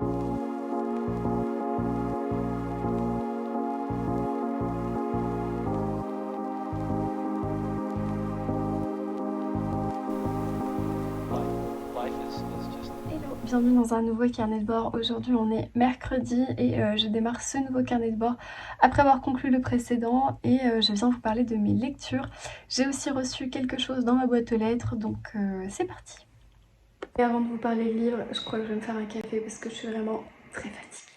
Hello, bienvenue dans un nouveau carnet de bord. Aujourd'hui on est mercredi et je démarre ce nouveau carnet de bord après avoir conclu le précédent et je viens vous parler de mes lectures. J'ai aussi reçu quelque chose dans ma boîte aux lettres, donc c'est parti. Et avant de vous parler de livres, je crois que je vais me faire un café parce que je suis vraiment très fatiguée.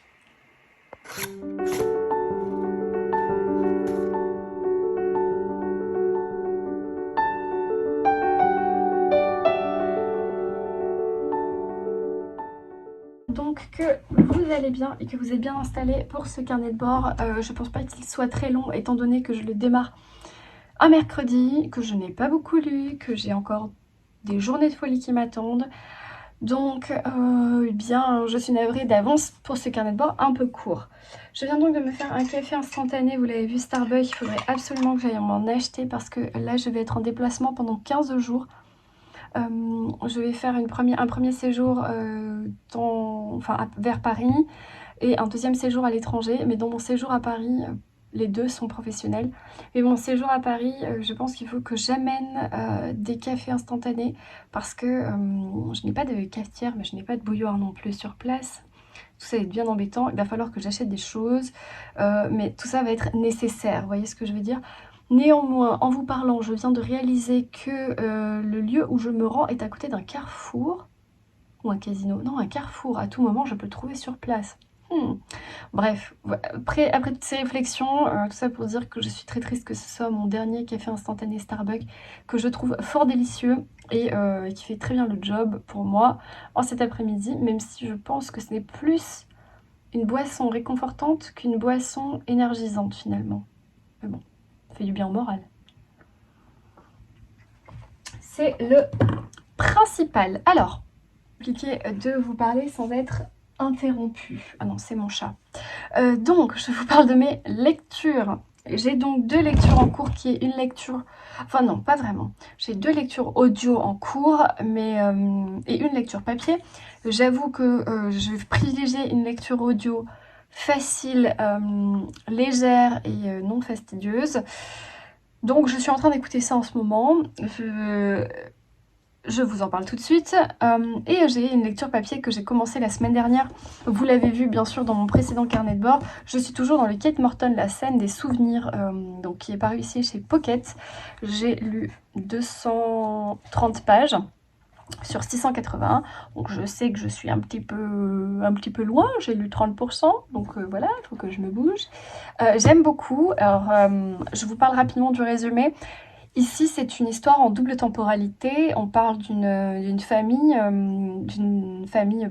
Donc que vous allez bien et que vous êtes bien installé pour ce carnet de bord. Je pense pas qu'il soit très long étant donné que je le démarre un mercredi, que je n'ai pas beaucoup lu, que j'ai encore des journées de folie qui m'attendent. Donc, eh bien, je suis navrée d'avance pour ce carnet de bord un peu court. Je viens donc de me faire un café instantané, vous l'avez vu, Starbucks. Il faudrait absolument que j'aille m'en acheter parce que là, je vais être en déplacement pendant 15 jours. Je vais faire un premier séjour vers Paris et un deuxième séjour à l'étranger. Mais dans mon séjour à Paris, les deux sont professionnels. Mais mon séjour à Paris, je pense qu'il faut que j'amène des cafés instantanés parce que je n'ai pas de cafetière, mais je n'ai pas de bouilloire non plus sur place. Tout ça va être bien embêtant. Il va falloir que j'achète des choses, mais tout ça va être nécessaire. Vous voyez ce que je veux dire ? Néanmoins, en vous parlant, je viens de réaliser que le lieu où je me rends est à côté d'un carrefour. Ou un casino. Non, un carrefour. À tout moment, je peux le trouver sur place. Bref, après toutes ces réflexions, tout ça pour dire que je suis très triste que ce soit mon dernier café instantané Starbucks, que je trouve fort délicieux et qui fait très bien le job pour moi en cet après-midi, même si je pense que ce n'est plus une boisson réconfortante qu'une boisson énergisante finalement. Mais bon, ça fait du bien au moral. C'est le principal. Alors, compliqué de vous parler sans être interrompue. Ah non, c'est mon chat. Donc, je vous parle de mes lectures. J'ai donc 2 lectures en cours qui est une lecture... Enfin non, pas vraiment. J'ai 2 lectures audio en cours mais, et une lecture papier. J'avoue que je vais privilégier une lecture audio facile, légère et non fastidieuse. Donc je suis en train d'écouter ça en ce moment. Je vous en parle tout de suite. Et j'ai une lecture papier que j'ai commencé la semaine dernière. Vous l'avez vu bien sûr dans mon précédent carnet de bord. Je suis toujours dans le Kate Morton, la scène des souvenirs, donc qui est paru ici chez Pocket. J'ai lu 230 pages sur 681. Donc je sais que je suis un petit peu loin. J'ai lu 30%. Donc voilà, il faut que je me bouge. J'aime beaucoup. Alors je vous parle rapidement du résumé. Ici, c'est une histoire en double temporalité. On parle d'une famille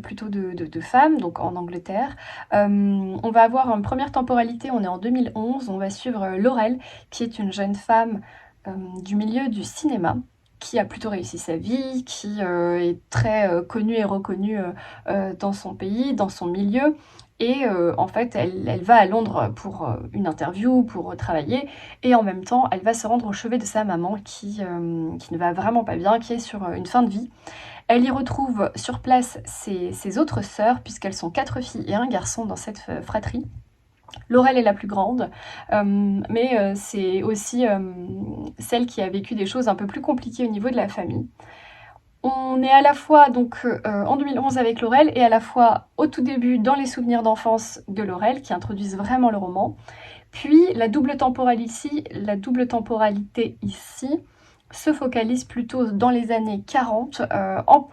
plutôt de femmes, donc en Angleterre. On va avoir une première temporalité, on est en 2011. On va suivre Laurel, qui est une jeune femme du milieu du cinéma, qui a plutôt réussi sa vie, qui est très connue et reconnue dans son pays, dans son milieu. Et en fait, elle va à Londres pour une interview, pour travailler. Et en même temps, elle va se rendre au chevet de sa maman qui ne va vraiment pas bien, qui est sur une fin de vie. Elle y retrouve sur place ses autres sœurs, puisqu'elles sont 4 filles et un garçon dans cette fratrie. Laurel est la plus grande, mais c'est aussi celle qui a vécu des choses un peu plus compliquées au niveau de la famille. On est à la fois donc en 2011 avec Laurel et à la fois au tout début dans les souvenirs d'enfance de Laurel qui introduisent vraiment le roman. Puis la double temporalité ici se focalise plutôt dans les années 40, en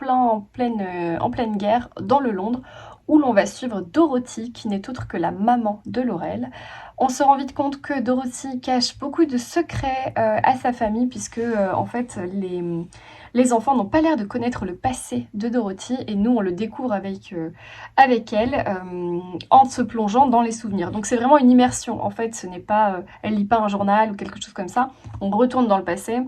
pleine guerre, dans le Londres, où l'on va suivre Dorothy, qui n'est autre que la maman de Laurel. On se rend vite compte que Dorothy cache beaucoup de secrets à sa famille, puisque en fait les enfants n'ont pas l'air de connaître le passé de Dorothy, et nous on le découvre avec elle en se plongeant dans les souvenirs. Donc c'est vraiment une immersion, en fait, ce n'est pas, elle lit pas un journal ou quelque chose comme ça, on retourne dans le passé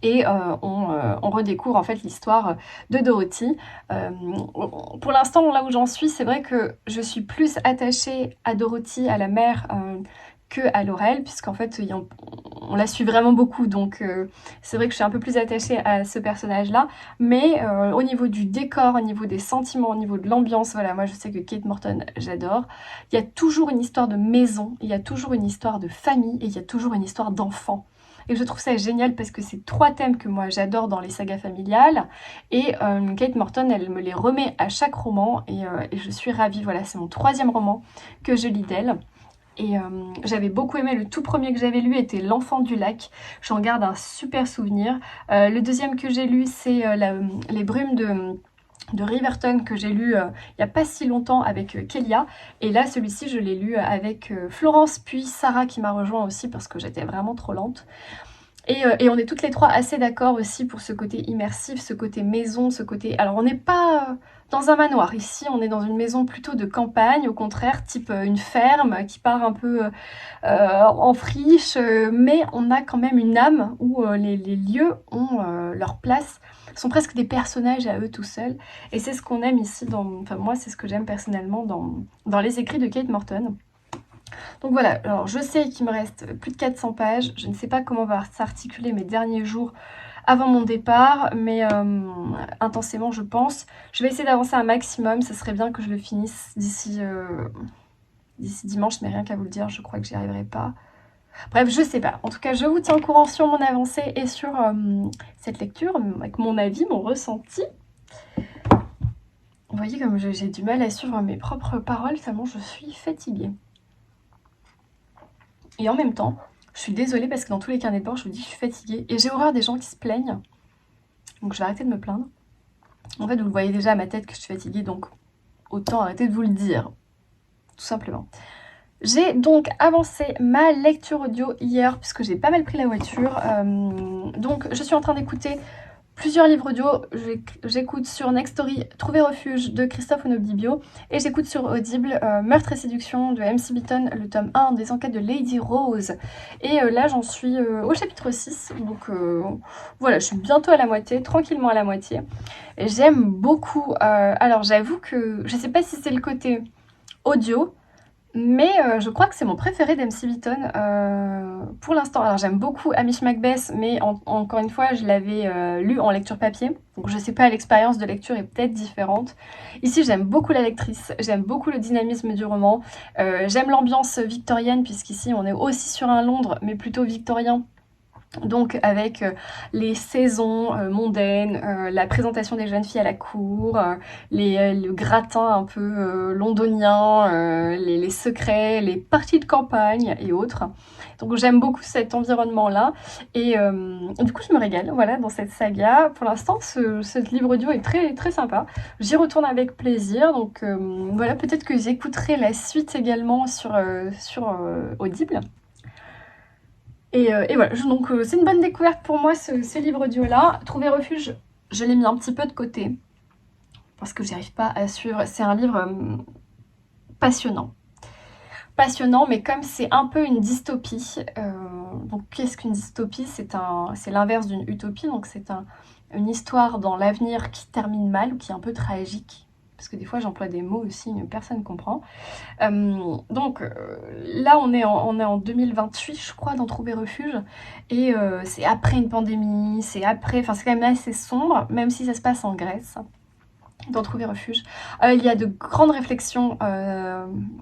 et on redécouvre en fait l'histoire de Dorothy. Pour l'instant, là où j'en suis, c'est vrai que je suis plus attachée à Dorothy, à la mère, que à Laurel, puisqu'en fait on la suit vraiment beaucoup, donc c'est vrai que je suis un peu plus attachée à ce personnage-là, mais au niveau du décor, au niveau des sentiments, au niveau de l'ambiance, voilà, moi je sais que Kate Morton, j'adore. Il y a toujours une histoire de maison, il y a toujours une histoire de famille, et il y a toujours une histoire d'enfant. Et je trouve ça génial parce que c'est 3 thèmes que moi j'adore dans les sagas familiales, et Kate Morton, elle me les remet à chaque roman, et je suis ravie, voilà, c'est mon 3e roman que je lis d'elle. Et j'avais beaucoup aimé, le tout premier que j'avais lu était L'Enfant du Lac, j'en garde un super souvenir. Le deuxième que j'ai lu, c'est Les Brumes de Riverton, que j'ai lu il n'y a pas si longtemps avec Kélia. Et là, celui-ci, je l'ai lu avec Florence, puis Sarah qui m'a rejoint aussi parce que j'étais vraiment trop lente. Et on est toutes les 3 assez d'accord aussi pour ce côté immersif, ce côté maison, ce côté... Alors on n'est pas dans un manoir, ici on est dans une maison plutôt de campagne, au contraire, type une ferme qui part un peu en friche, mais on a quand même une âme où les lieux ont leur place, sont presque des personnages à eux tout seuls. Et c'est ce qu'on aime ici, enfin moi c'est ce que j'aime personnellement dans les écrits de Kate Morton. Donc voilà, alors je sais qu'il me reste plus de 400 pages, je ne sais pas comment va s'articuler mes derniers jours avant mon départ, mais intensément je pense. Je vais essayer d'avancer un maximum, ce serait bien que je le finisse d'ici dimanche, mais rien qu'à vous le dire, je crois que j'y arriverai pas. Bref, je sais pas. En tout cas, je vous tiens au courant sur mon avancée et sur cette lecture, avec mon avis, mon ressenti. Vous voyez comme j'ai du mal à suivre mes propres paroles, tellement je suis fatiguée. Et en même temps, je suis désolée parce que dans tous les carnets de bord, je vous dis, je suis fatiguée. Et j'ai horreur des gens qui se plaignent. Donc je vais arrêter de me plaindre. En fait, vous le voyez déjà à ma tête que je suis fatiguée, donc autant arrêter de vous le dire. Tout simplement. J'ai donc avancé ma lecture audio hier, puisque j'ai pas mal pris la voiture. Donc je suis en train d'écouter plusieurs livres audio. J'écoute sur Nextory Trouver refuge de Christophe Onobibio, et j'écoute sur Audible Meurtre et séduction de MC Beaton, le tome 1 des enquêtes de Lady Rose. Et là j'en suis au chapitre 6, donc voilà, je suis bientôt à la moitié, tranquillement à la moitié. J'aime beaucoup, alors j'avoue que je sais pas si c'est le côté audio, mais je crois que c'est mon préféré d'MC Beaton pour l'instant. Alors j'aime beaucoup Hamish Macbeth, mais encore une fois, je l'avais lu en lecture papier. Donc je sais pas, l'expérience de lecture est peut-être différente. Ici, j'aime beaucoup la lectrice, j'aime beaucoup le dynamisme du roman. J'aime l'ambiance victorienne, puisqu'ici on est aussi sur un Londres, mais plutôt victorien. Donc avec les saisons mondaines, la présentation des jeunes filles à la cour, le gratin un peu londonien, les secrets, les parties de campagne et autres. Donc j'aime beaucoup cet environnement-là, et du coup je me régale, voilà, dans cette saga. Pour l'instant, ce livre audio est très, très sympa. J'y retourne avec plaisir, donc voilà, peut-être que j'écouterai la suite également sur Audible. Et voilà, donc c'est une bonne découverte pour moi, ce livre audio-là. Trouver refuge, je l'ai mis un petit peu de côté, parce que j'arrive pas à suivre. C'est un livre passionnant. Passionnant, mais comme c'est un peu une dystopie, donc qu'est-ce qu'une dystopie? C'est l'inverse d'une utopie, donc c'est une histoire dans l'avenir qui termine mal, ou qui est un peu tragique. Parce que des fois j'emploie des mots aussi, personne ne comprend. Donc là on est en 2028 je crois, dans Trouver refuge, et c'est après une pandémie, c'est quand même assez sombre, même si ça se passe en Grèce, dans Trouver refuge. Il y a de grandes réflexions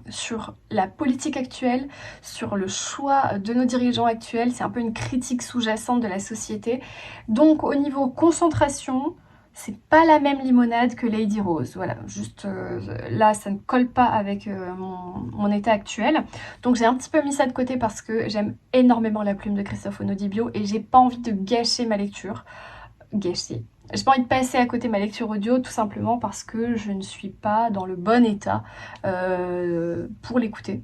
sur la politique actuelle, sur le choix de nos dirigeants actuels, c'est un peu une critique sous-jacente de la société. Donc au niveau concentration, c'est pas la même limonade que Lady Rose, voilà, juste là ça ne colle pas avec mon état actuel. Donc j'ai un petit peu mis ça de côté parce que j'aime énormément la plume de Christophe Onobibio et j'ai pas envie de gâcher ma lecture. J'ai pas envie de passer à côté ma lecture audio, tout simplement parce que je ne suis pas dans le bon état pour l'écouter.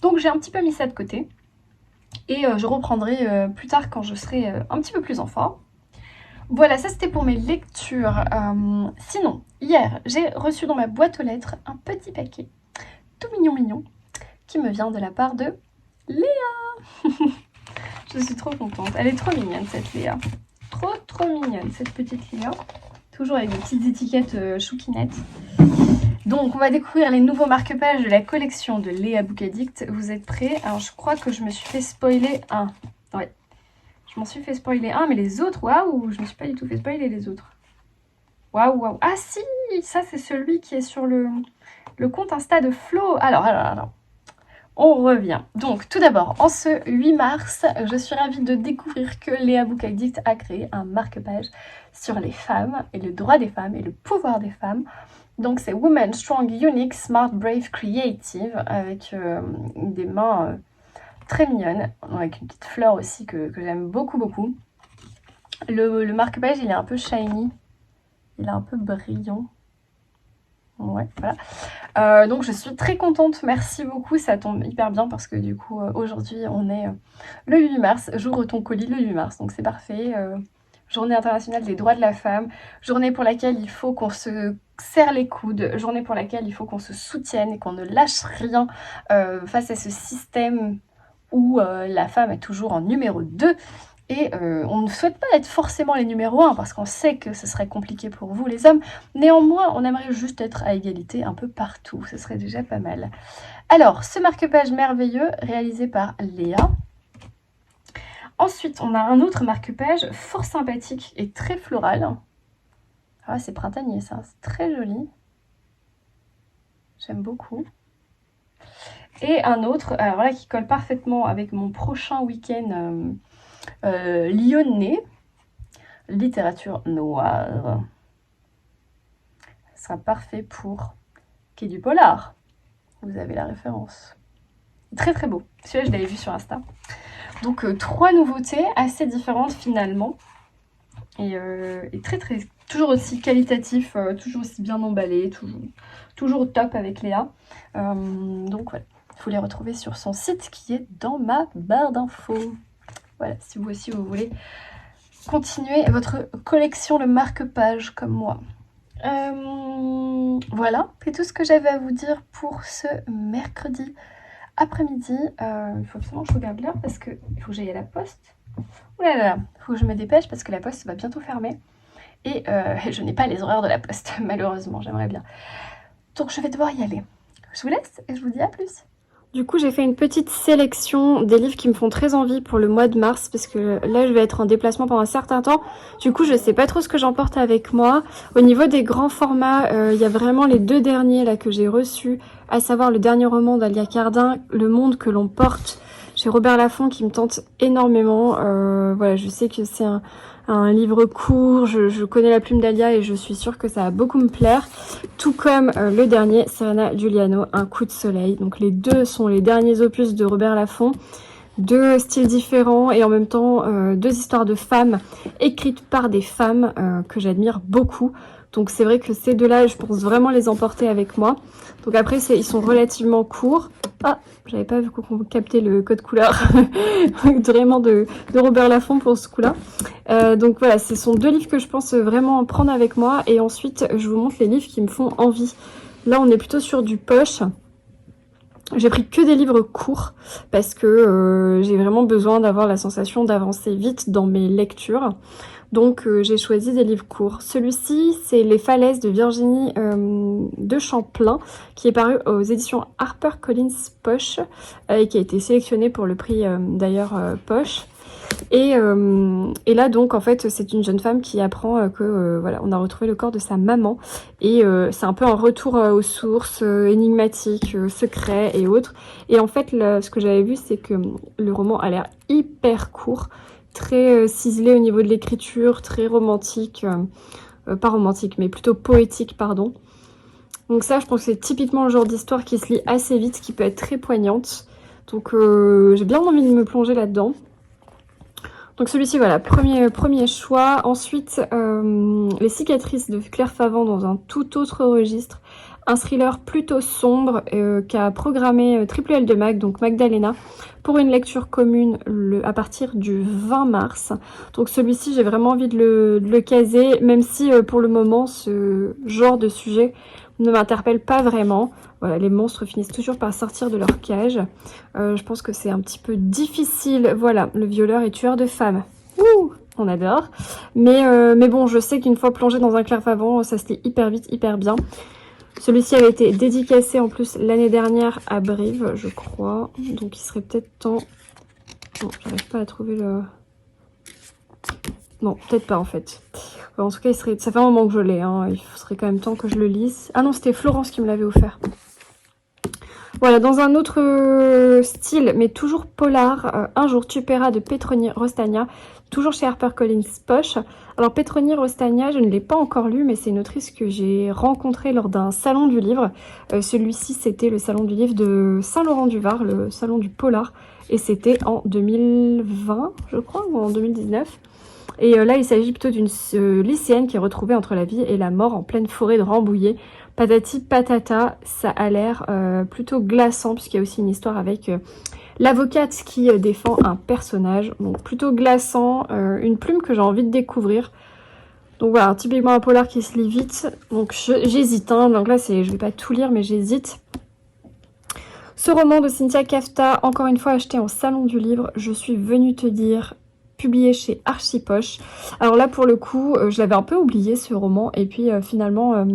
Donc j'ai un petit peu mis ça de côté, et je reprendrai plus tard quand je serai un petit peu plus en forme. Voilà, ça c'était pour mes lectures. Sinon, hier, j'ai reçu dans ma boîte aux lettres un petit paquet tout mignon qui me vient de la part de Léa. Je suis trop contente. Elle est trop mignonne, cette Léa. Trop mignonne, cette petite Léa. Toujours avec des petites étiquettes chouquinettes. Donc, on va découvrir les nouveaux marque-pages de la collection de Léa Book Addict. Vous êtes prêts? Alors, je crois que je me suis fait spoiler un. Ouais, je m'en suis fait spoiler un, mais les autres, waouh, je me suis pas du tout fait spoiler les autres. Waouh, waouh. Ah si, ça c'est celui qui est sur le compte Insta de Flo. Alors. On revient. Donc, tout d'abord, en ce 8 mars, je suis ravie de découvrir que Léa Book Addict a créé un marque-page sur les femmes et le droit des femmes et le pouvoir des femmes. Donc, c'est Women Strong, Unique, Smart, Brave, Creative, avec des mains très mignonnes, avec une petite fleur aussi que j'aime beaucoup, beaucoup. Le marque-page, il est un peu shiny, il est un peu brillant. Ouais, voilà. Donc je suis très contente, merci beaucoup, ça tombe hyper bien parce que du coup aujourd'hui on est le 8 mars, j'ouvre ton colis le 8 mars, donc c'est parfait. Journée internationale des droits de la femme, journée pour laquelle il faut qu'on se serre les coudes, journée pour laquelle il faut qu'on se soutienne et qu'on ne lâche rien face à ce système où la femme est toujours en numéro 2. Et on ne souhaite pas être forcément les numéros 1 parce qu'on sait que ce serait compliqué pour vous les hommes. Néanmoins, on aimerait juste être à égalité un peu partout. Ce serait déjà pas mal. Alors, ce marque-page merveilleux réalisé par Léa. Ensuite, on a un autre marque-page fort sympathique et très floral. Ah, c'est printanier ça, c'est très joli. J'aime beaucoup. Et un autre, alors là, qui colle parfaitement avec mon prochain week-end lyonnais, littérature noire. Ce sera parfait pour Quai du Polar. Vous avez la référence. Très très beau. Celui-là, je l'avais vu sur Insta. Donc, 3 nouveautés assez différentes finalement. Et très très, toujours aussi qualitatif, toujours aussi bien emballé, toujours au top avec Léa. Donc voilà, il faut les retrouver sur son site qui est dans ma barre d'infos. Voilà, si vous aussi vous voulez continuer votre collection de marque-pages comme moi. Voilà, c'est tout ce que j'avais à vous dire pour ce mercredi après-midi. Il faut absolument que je regarde l'heure parce qu'il faut que j'aille à la poste. Ouh là là, il faut que je me dépêche parce que la poste va bientôt fermer. Et je n'ai pas les horaires de la poste, malheureusement, j'aimerais bien. Donc je vais devoir y aller. Je vous laisse et je vous dis à plus. Du coup, j'ai fait une petite sélection des livres qui me font très envie pour le mois de mars parce que là, je vais être en déplacement pendant un certain temps. Du coup, je sais pas trop ce que j'emporte avec moi. Au niveau des grands formats, il y a vraiment les 2 derniers là que j'ai reçus, à savoir le dernier roman d'Alia Cardin, Le monde que l'on porte, chez Robert Laffont, qui me tente énormément. Voilà, je sais que c'est un livre court, je connais la plume d'Alia et je suis sûre que ça va beaucoup me plaire. Tout comme le dernier, Serena Giuliano, Un coup de soleil. Donc les deux sont les derniers opus de Robert Laffont. 2 styles différents et en même temps 2 histoires de femmes écrites par des femmes que j'admire beaucoup. Donc c'est vrai que ces 2-là, je pense vraiment les emporter avec moi. Donc après, ils sont relativement courts. Ah, j'avais pas vu qu'on captait le code couleur vraiment de Robert Laffont pour ce coup-là. Donc voilà, ce sont 2 livres que je pense vraiment prendre avec moi. Et ensuite, je vous montre les livres qui me font envie. Là, on est plutôt sur du poche. J'ai pris que des livres courts parce que j'ai vraiment besoin d'avoir la sensation d'avancer vite dans mes lectures. Donc j'ai choisi des livres courts. Celui-ci, c'est Les Falaises de Virginie de Champlain, qui est paru aux éditions HarperCollins Poche et qui a été sélectionné pour le prix d'ailleurs Poche. Et là donc en fait c'est une jeune femme qui apprend que voilà, on a retrouvé le corps de sa maman et c'est un peu un retour aux sources énigmatiques, secrets et autres. Et en fait ce que j'avais vu, c'est que le roman a l'air hyper court, très ciselé au niveau de l'écriture, très romantique, pas romantique mais plutôt poétique pardon. Donc ça, je pense que c'est typiquement le genre d'histoire qui se lit assez vite, qui peut être très poignante. Donc j'ai bien envie de me plonger là-dedans. Donc celui-ci, voilà, premier choix. Ensuite, Les cicatrices de Claire Favant dans un tout autre registre. Un thriller plutôt sombre qu'a programmé Triple L de Mag, donc Magdalena, pour une lecture commune à partir du 20 mars. Donc celui-ci, j'ai vraiment envie de le caser, même si pour le moment, ce genre de sujet ne m'interpelle pas vraiment. Voilà, les monstres finissent toujours par sortir de leur cage. Je pense que c'est un petit peu difficile. Voilà, le violeur et tueur de femmes. Ouh, on adore. Mais bon, je sais qu'une fois plongé dans un Claire Favant, ça se lit hyper vite, hyper bien. Celui-ci avait été dédicacé en plus l'année dernière à Brive, je crois. Donc il serait peut-être temps... Non, j'arrive pas à trouver le... Non, peut-être pas en fait. En tout cas, ça fait un moment que je l'ai. Hein. Il serait quand même temps que je le lise. Ah non, c'était Florence qui me l'avait offert. Voilà, dans un autre style, mais toujours polar, Un jour tu paieras de Petroni Rostagna, toujours chez HarperCollins Poche. Alors Petroni Rostagna, je ne l'ai pas encore lu, mais c'est une autrice que j'ai rencontrée lors d'un salon du livre. Celui-ci, c'était le salon du livre de Saint-Laurent-du-Var, le salon du polar, et c'était en 2020, je crois, ou en 2019. Et là, il s'agit plutôt d'une lycéenne qui est retrouvée entre la vie et la mort en pleine forêt de Rambouillet. Patati patata, ça a l'air plutôt glaçant, puisqu'il y a aussi une histoire avec l'avocate qui défend un personnage. Donc plutôt glaçant, une plume que j'ai envie de découvrir. Donc voilà, typiquement un polar qui se lit vite. Donc j'hésite, hein. Donc là, je vais pas tout lire, mais j'hésite. Ce roman de Cynthia Kafta, encore une fois acheté en salon du livre, je suis venue te dire... publié chez Archipoche. Alors là pour le coup je l'avais un peu oublié ce roman et puis finalement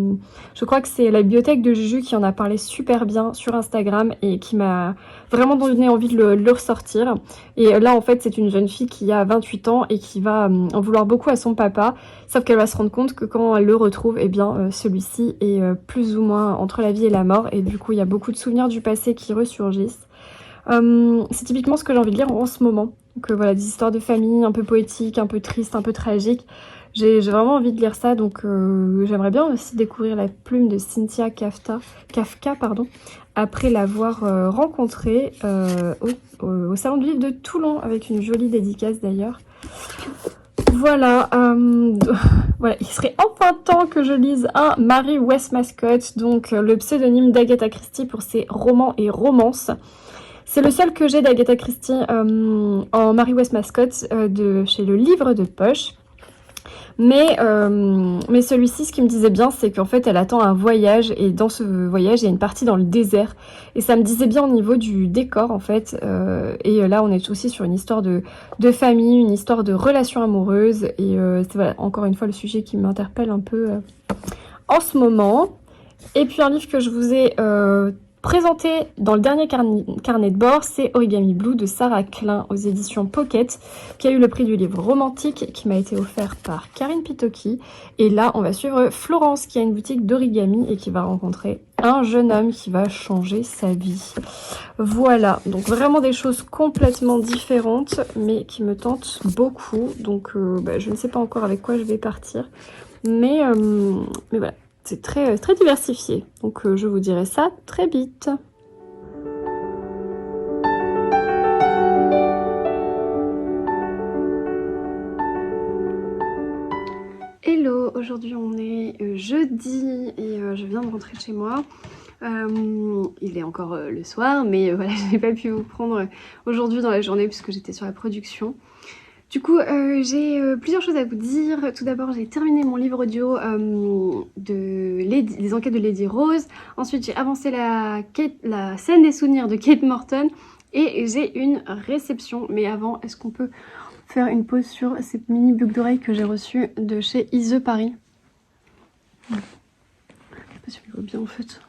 je crois que c'est la bibliothèque de Juju qui en a parlé super bien sur Instagram et qui m'a vraiment donné envie de le ressortir. Et là en fait c'est une jeune fille qui a 28 ans et qui va en vouloir beaucoup à son papa, sauf qu'elle va se rendre compte que quand elle le retrouve, eh bien celui-ci est plus ou moins entre la vie et la mort et du coup il y a beaucoup de souvenirs du passé qui ressurgissent. C'est typiquement ce que j'ai envie de lire en ce moment. Donc voilà, des histoires de famille un peu poétiques, un peu tristes, un peu tragiques. J'ai vraiment envie de lire ça, donc j'aimerais bien aussi découvrir la plume de Cynthia Kafka, après l'avoir rencontrée au Salon du Livre de Toulon, avec une jolie dédicace d'ailleurs. Voilà, voilà, il serait enfin temps que je lise un Mary Westmacott, donc le pseudonyme d'Agatha Christie pour ses romans et romances. C'est le seul que j'ai d'Agatha Christie en Mary Westmacott chez le livre de poche. Mais celui-ci, ce qui me disait bien, c'est qu'en fait, elle attend un voyage. Et dans ce voyage, il y a une partie dans le désert. Et ça me disait bien au niveau du décor, en fait. Et là, on est aussi sur une histoire de famille, une histoire de relations amoureuses. Et c'est voilà, encore une fois le sujet qui m'interpelle un peu en ce moment. Et puis un livre que je vous ai... présenté dans le dernier carnet de bord, c'est Origami Blue de Sarah Klein aux éditions Pocket, qui a eu le prix du livre romantique, qui m'a été offert par Karine Pitoki. Et là, on va suivre Florence, qui a une boutique d'origami et qui va rencontrer un jeune homme qui va changer sa vie. Voilà, donc vraiment des choses complètement différentes, mais qui me tentent beaucoup. Donc je ne sais pas encore avec quoi je vais partir, mais voilà. C'est très diversifié, donc je vous dirai ça très vite. Hello, aujourd'hui on est jeudi et je viens de rentrer chez moi. Il est encore le soir, mais voilà, je n'ai pas pu vous prendre aujourd'hui dans la journée puisque j'étais sur la production. Du coup, j'ai plusieurs choses à vous dire. Tout d'abord, j'ai terminé mon livre audio des enquêtes de Lady Rose. Ensuite, j'ai avancé la scène des souvenirs de Kate Morton. Et j'ai une réception. Mais avant, est-ce qu'on peut faire une pause sur ces mini boucles d'oreilles que j'ai reçues de chez Ise Paris? Je sais pas si on voit bien en fait.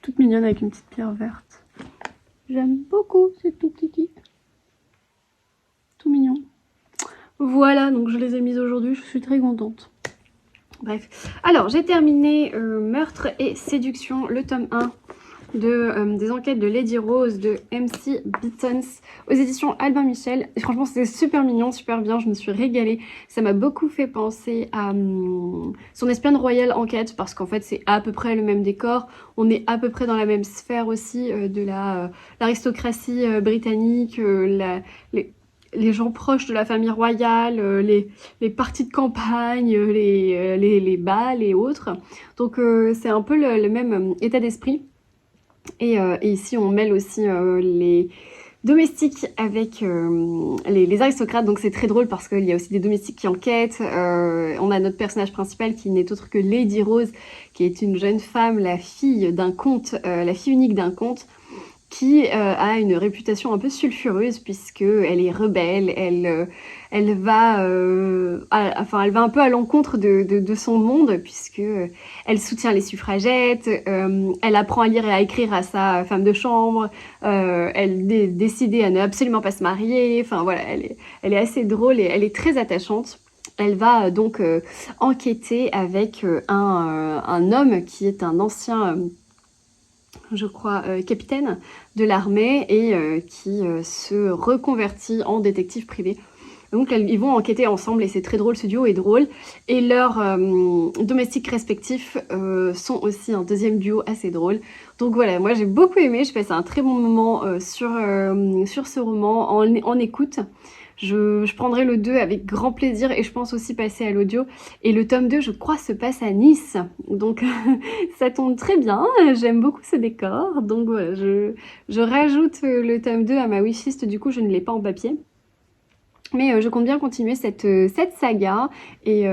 Toute mignonne avec une petite pierre verte. J'aime beaucoup ces tout petits. Tout mignon. Voilà, donc je les ai mises aujourd'hui, je suis très contente. Bref, alors j'ai terminé Meurtre et Séduction, le tome 1 des enquêtes de Lady Rose de MC Beatons aux éditions Albin Michel. Et franchement, c'était super mignon, super bien, je me suis régalée. Ça m'a beaucoup fait penser à Son espionne royale enquête, parce qu'en fait, c'est à peu près le même décor. On est à peu près dans la même sphère aussi de l'aristocratie britannique, les gens proches de la famille royale, les parties de campagne, les bals et autres. Donc c'est un peu le même état d'esprit. Et ici on mêle aussi les domestiques avec les aristocrates, donc c'est très drôle parce qu'il y a aussi des domestiques qui enquêtent. On a notre personnage principal qui n'est autre que Lady Rose, qui est une jeune femme, la fille d'un comte, la fille unique d'un comte. qui a une réputation un peu sulfureuse puisqu'elle est rebelle, elle va elle va un peu à l'encontre de son monde puisque elle soutient les suffragettes, elle apprend à lire et à écrire à sa femme de chambre, elle est décidée à ne absolument pas se marier, enfin voilà, elle est assez drôle et elle est très attachante. Elle va donc enquêter avec un homme qui est un ancien je crois, capitaine de l'armée et qui se reconvertit en détective privé. Donc ils vont enquêter ensemble et c'est très drôle, ce duo est drôle. Et leurs domestiques respectifs sont aussi un deuxième duo assez drôle. Donc voilà, moi j'ai beaucoup aimé, j'ai passé un très bon moment sur ce roman en écoute. Je prendrai le 2 avec grand plaisir et je pense aussi passer à l'audio. Et le tome 2, je crois, se passe à Nice. Donc ça tombe très bien, j'aime beaucoup ce décor. Donc voilà, je rajoute le tome 2 à ma wishlist, du coup je ne l'ai pas en papier. Mais je compte bien continuer cette saga et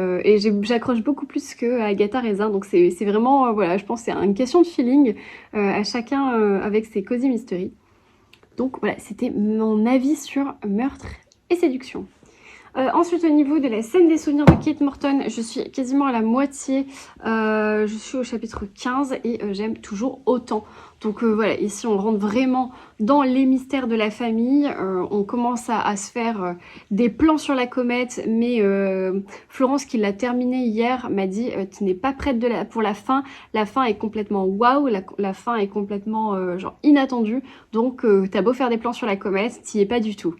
j'accroche beaucoup plus que Agatha Raisin. Donc c'est vraiment, voilà, je pense que c'est une question de feeling à chacun avec ses Cozy Mystery. Donc voilà, c'était mon avis sur Meurtre et Séduction. Ensuite, au niveau de la scène des souvenirs de Kate Morton, je suis quasiment à la moitié. Je suis au chapitre 15 et j'aime toujours autant. Donc voilà, ici on rentre vraiment dans les mystères de la famille. On commence à se faire des plans sur la comète, mais Florence qui l'a terminé hier m'a dit tu n'es pas prête pour la fin. La fin est complètement waouh, la fin est complètement genre inattendue. Donc t'as beau faire des plans sur la comète, t'y es pas du tout.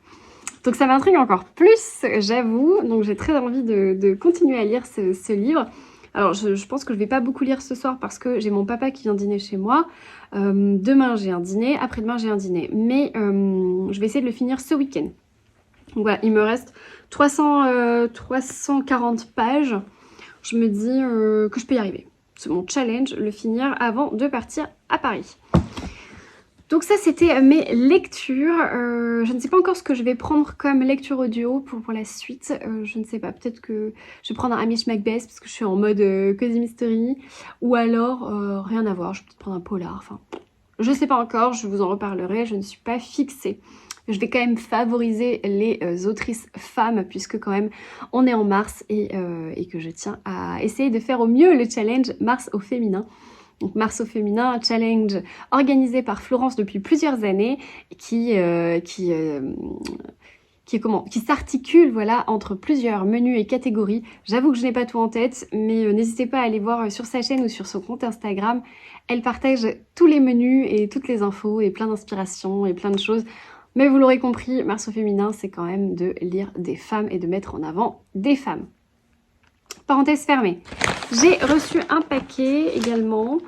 Donc ça m'intrigue encore plus, j'avoue. Donc j'ai très envie de continuer à lire ce livre. Alors je pense que je vais pas beaucoup lire ce soir parce que j'ai mon papa qui vient dîner chez moi. Demain j'ai un dîner, après-demain j'ai un dîner. Mais je vais essayer de le finir ce week-end. Donc voilà, il me reste 340 pages. Je me dis que je peux y arriver. C'est mon challenge, le finir avant de partir à Paris. Donc ça c'était mes lectures, je ne sais pas encore ce que je vais prendre comme lecture audio pour la suite, je ne sais pas, peut-être que je vais prendre un Hamish Macbeth parce que je suis en mode Cozy Mystery, ou alors rien à voir, je vais peut-être prendre un polar, enfin je ne sais pas encore, je vous en reparlerai, je ne suis pas fixée. Je vais quand même favoriser les autrices femmes puisque quand même on est en mars et que je tiens à essayer de faire au mieux le challenge Mars au féminin. Donc Mars au féminin, un challenge organisé par Florence depuis plusieurs années qui s'articule voilà, entre plusieurs menus et catégories. J'avoue que je n'ai pas tout en tête, mais n'hésitez pas à aller voir sur sa chaîne ou sur son compte Instagram. Elle partage tous les menus et toutes les infos et plein d'inspirations et plein de choses. Mais vous l'aurez compris, Mars au féminin, c'est quand même de lire des femmes et de mettre en avant des femmes. Parenthèse fermée. J'ai reçu un paquet également.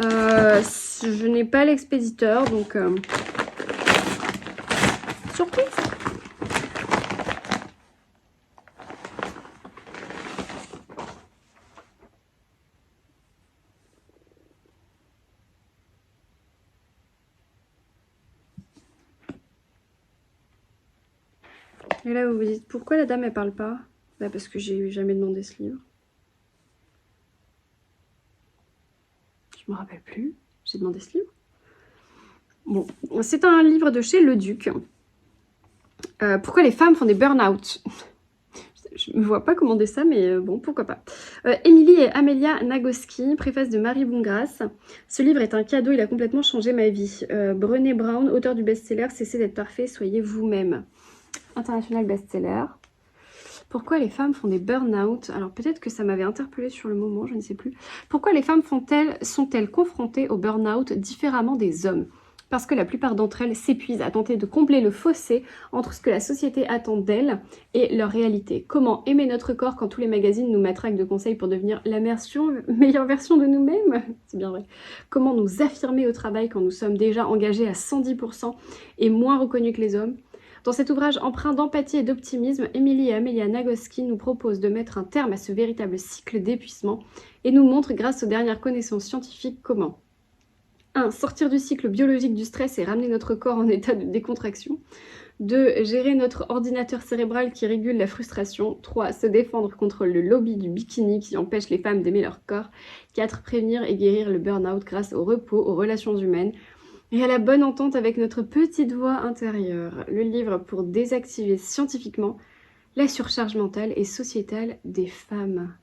Je n'ai pas l'expéditeur, donc surprise. Et là, vous vous dites, pourquoi la dame, elle parle pas? Bah parce que j'ai jamais demandé ce livre. Je me rappelle plus. J'ai demandé ce livre. Bon, c'est un livre de chez Le Duc. Pourquoi les femmes font des burn-out? Je me vois pas commander ça, mais bon, pourquoi pas. Émilie et Amelia Nagoski, préface de Marie Bongrace. Ce livre est un cadeau, il a complètement changé ma vie. Brené Brown, auteur du best-seller Cessez d'être parfait, soyez vous-même. International best-seller. Pourquoi les femmes font des burn-out? Alors peut-être que ça m'avait interpellée sur le moment, je ne sais plus. Pourquoi les femmes sont-elles confrontées au burn-out différemment des hommes? Parce que la plupart d'entre elles s'épuisent à tenter de combler le fossé entre ce que la société attend d'elles et leur réalité. Comment aimer notre corps quand tous les magazines nous matraquent de conseils pour devenir la meilleure version de nous-mêmes? C'est bien vrai. Comment nous affirmer au travail quand nous sommes déjà engagés à 110% et moins reconnus que les hommes? Dans cet ouvrage empreint d'empathie et d'optimisme, Émilie et Amelia Nagoski nous proposent de mettre un terme à ce véritable cycle d'épuisement et nous montrent grâce aux dernières connaissances scientifiques comment 1. Sortir du cycle biologique du stress et ramener notre corps en état de décontraction. 2. Gérer notre ordinateur cérébral qui régule la frustration. 3. Se défendre contre le lobby du bikini qui empêche les femmes d'aimer leur corps. 4. Prévenir et guérir le burn-out grâce au repos, aux relations humaines. Et à la bonne entente avec notre petite voix intérieure, le livre pour désactiver scientifiquement la surcharge mentale et sociétale des femmes.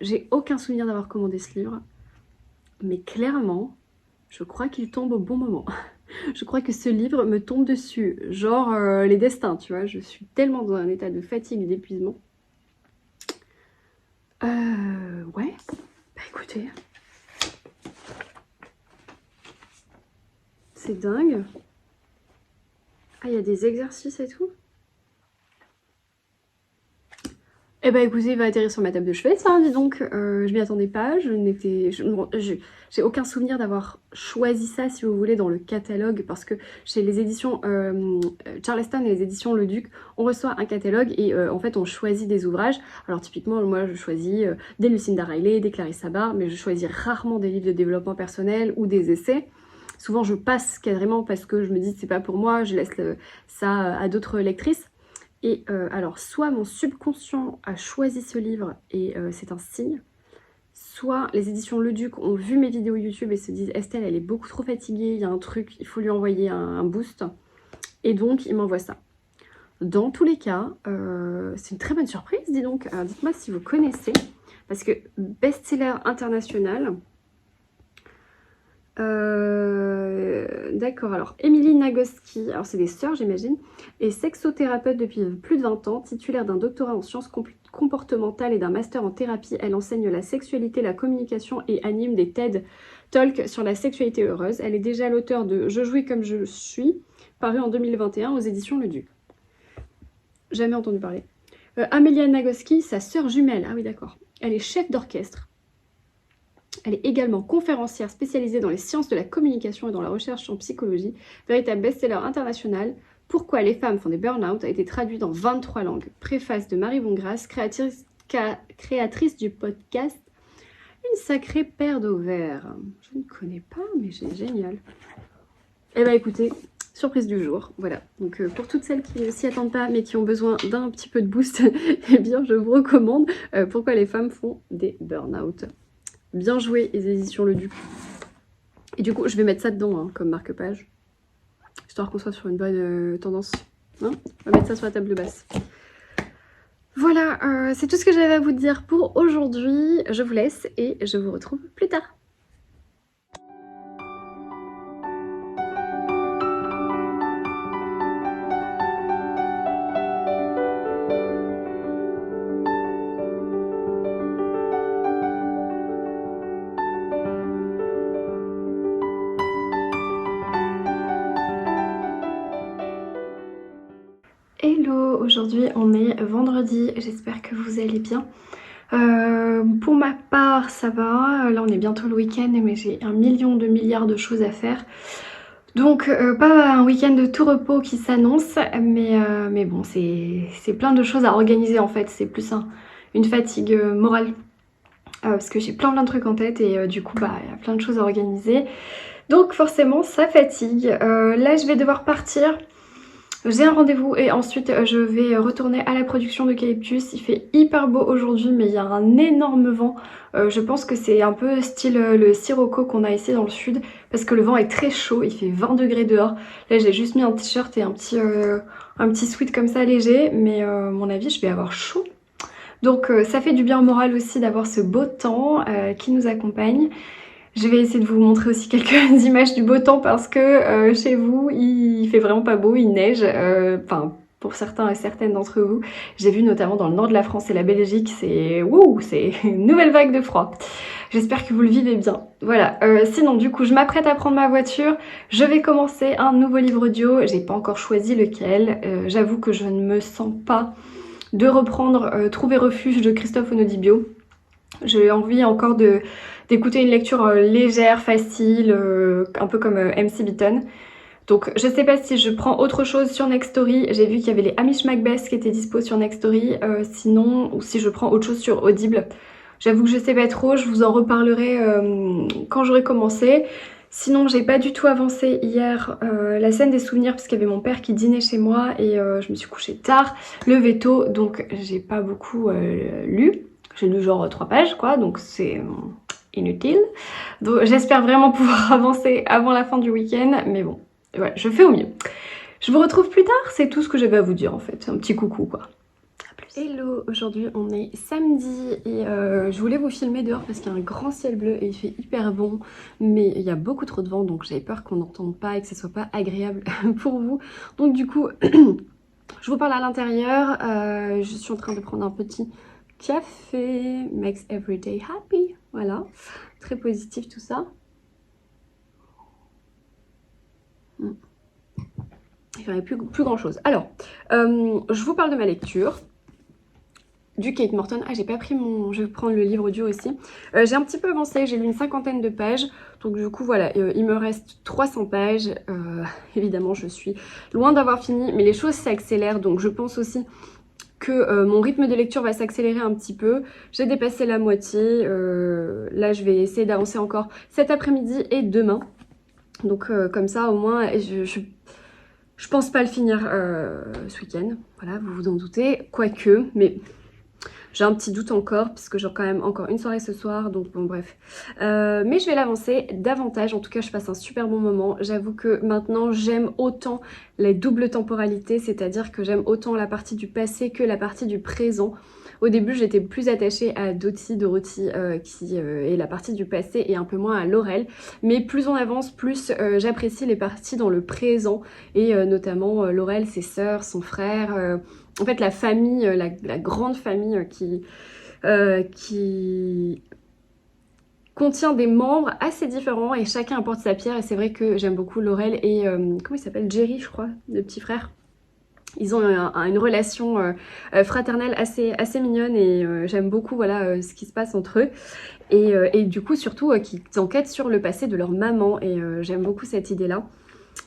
J'ai aucun souvenir d'avoir commandé ce livre, mais clairement, je crois qu'il tombe au bon moment. Je crois que ce livre me tombe dessus, genre les destins, tu vois. Je suis tellement dans un état de fatigue et d'épuisement. Ouais, bah écoutez, c'est dingue. Ah, il y a des exercices et tout. Eh ben écoutez, il va atterrir sur ma table de chevet, ça, dis donc. Je m'y attendais pas, j'ai aucun souvenir d'avoir choisi ça, si vous voulez, dans le catalogue, parce que chez les éditions Charleston et les éditions Le Duc, on reçoit un catalogue et en fait on choisit des ouvrages. Alors typiquement, moi je choisis des Lucinda Riley, des Clarissa Barr, mais je choisis rarement des livres de développement personnel ou des essais. Souvent je passe carrément parce que je me dis c'est pas pour moi, je laisse ça à d'autres lectrices. Et alors, soit mon subconscient a choisi ce livre et c'est un signe, soit les éditions Le Duc ont vu mes vidéos YouTube et se disent Estelle, elle est beaucoup trop fatiguée, il y a un truc, il faut lui envoyer un boost. Et donc, ils m'envoient ça. Dans tous les cas, c'est une très bonne surprise, dis donc. Alors, dites-moi si vous connaissez, parce que best-seller international. D'accord, alors Émilie Nagoski, alors c'est des sœurs j'imagine, est sexothérapeute depuis plus de 20 ans, titulaire d'un doctorat en sciences comportementales et d'un master en thérapie. Elle enseigne la sexualité, la communication et anime des TED Talks sur la sexualité heureuse. Elle est déjà l'auteure de Je jouis comme je suis, paru en 2021 aux éditions Le Duc. Jamais entendu parler. Amélia Nagoski, sa sœur jumelle, ah oui d'accord, elle est chef d'orchestre. Elle est également conférencière spécialisée dans les sciences de la communication et dans la recherche en psychologie. Véritable best-seller international. Pourquoi les femmes font des burn-out a été traduit dans 23 langues. Préface de Marie Bongrace, créatrice du podcast Une sacrée paire d'ovaires. Je ne connais pas, mais c'est génial. Eh bien écoutez, surprise du jour, voilà. Donc pour toutes celles qui ne s'y attendent pas, mais qui ont besoin d'un petit peu de boost, eh bien je vous recommande Pourquoi les femmes font des burn-out. Bien joué, les éditions Le Duc. Et du coup, je vais mettre ça dedans, hein, comme marque-page. Histoire qu'on soit sur une bonne tendance. Hein, on va mettre ça sur la table de basse. Voilà, c'est tout ce que j'avais à vous dire pour aujourd'hui. Je vous laisse et je vous retrouve plus tard. Hello, aujourd'hui on est vendredi, j'espère que vous allez bien. Pour ma part ça va, là on est bientôt le week-end mais j'ai 1 million de milliards de choses à faire. Donc pas un week-end de tout repos qui s'annonce, mais bon c'est plein de choses à organiser en fait, c'est plus une fatigue morale. Parce que j'ai plein de trucs en tête et du coup bah il y a plein de choses à organiser. Donc forcément ça fatigue. Là je vais devoir partir. J'ai un rendez-vous et ensuite je vais retourner à la production d'Eucalyptus. Il fait hyper beau aujourd'hui mais il y a un énorme vent. Je pense que c'est un peu style le sirocco qu'on a ici dans le sud parce que le vent est très chaud, il fait 20 degrés dehors. Là j'ai juste mis un t-shirt et un petit sweat comme ça léger mais à mon avis je vais avoir chaud. Donc ça fait du bien au moral aussi d'avoir ce beau temps qui nous accompagne. Je vais essayer de vous montrer aussi quelques images du beau temps parce que chez vous, il fait vraiment pas beau, il neige. Enfin, pour certains et certaines d'entre vous, j'ai vu notamment dans le nord de la France et la Belgique, c'est une nouvelle vague de froid. J'espère que vous le vivez bien. Voilà, sinon du coup, je m'apprête à prendre ma voiture. Je vais commencer un nouveau livre audio. J'ai pas encore choisi lequel. J'avoue que je ne me sens pas de reprendre Trouver refuge de Christophe Onodibio. J'ai envie encore d'écouter une lecture légère, facile, un peu comme MC Beaton. Donc je sais pas si je prends autre chose sur Nextory. J'ai vu qu'il y avait les Hamish Macbeth qui étaient dispo sur Nextory. Sinon, ou si je prends autre chose sur Audible. J'avoue que je sais pas trop, je vous en reparlerai quand j'aurai commencé. Sinon, j'ai pas du tout avancé hier la scène des souvenirs parce qu'il y avait mon père qui dînait chez moi et je me suis couchée tard, levé tôt, donc j'ai pas beaucoup lu. J'ai lu genre 3 pages quoi, donc c'est inutile. Donc j'espère vraiment pouvoir avancer avant la fin du week-end, mais bon, ouais, je fais au mieux. Je vous retrouve plus tard, c'est tout ce que j'avais à vous dire en fait, un petit coucou quoi. Hello, aujourd'hui on est samedi et je voulais vous filmer dehors parce qu'il y a un grand ciel bleu et il fait hyper bon, mais il y a beaucoup trop de vent donc j'avais peur qu'on n'entende pas et que ce soit pas agréable pour vous. Donc du coup, je vous parle à l'intérieur, je suis en train de prendre un petit café, makes every day happy, voilà, très positif tout ça. Il n'y aurait plus grand chose. Alors, je vous parle de ma lecture. Du Kate Morton. Ah, j'ai pas pris mon... Je vais prendre le livre audio aussi. J'ai un petit peu avancé, j'ai lu une 50aine de pages. Donc du coup, voilà, il me reste 300 pages. Évidemment, je suis loin d'avoir fini, mais les choses s'accélèrent. Donc je pense aussi que mon rythme de lecture va s'accélérer un petit peu. J'ai dépassé la moitié. Là, je vais essayer d'avancer encore cet après-midi et demain. Donc comme ça, au moins, je pense pas le finir ce week-end. Voilà, vous vous en doutez. Quoique, mais... J'ai un petit doute encore, puisque j'ai quand même encore une soirée ce soir, donc bon bref. Mais je vais l'avancer davantage, en tout cas je passe un super bon moment. J'avoue que maintenant j'aime autant les doubles temporalités, c'est-à-dire que j'aime autant la partie du passé que la partie du présent. Au début j'étais plus attachée à Dorothy qui est la partie du passé et un peu moins à Laurel. Mais plus on avance, plus j'apprécie les parties dans le présent et notamment Laurel, ses sœurs, son frère... En fait, la famille, la grande famille qui contient des membres assez différents et chacun apporte sa pierre. Et c'est vrai que j'aime beaucoup Laurel et comment il s'appelle, Jerry, je crois, le petit frère. Ils ont une relation fraternelle assez mignonne et j'aime beaucoup voilà, ce qui se passe entre eux. Et du coup, surtout, qu'ils enquêtent sur le passé de leur maman et j'aime beaucoup cette idée-là.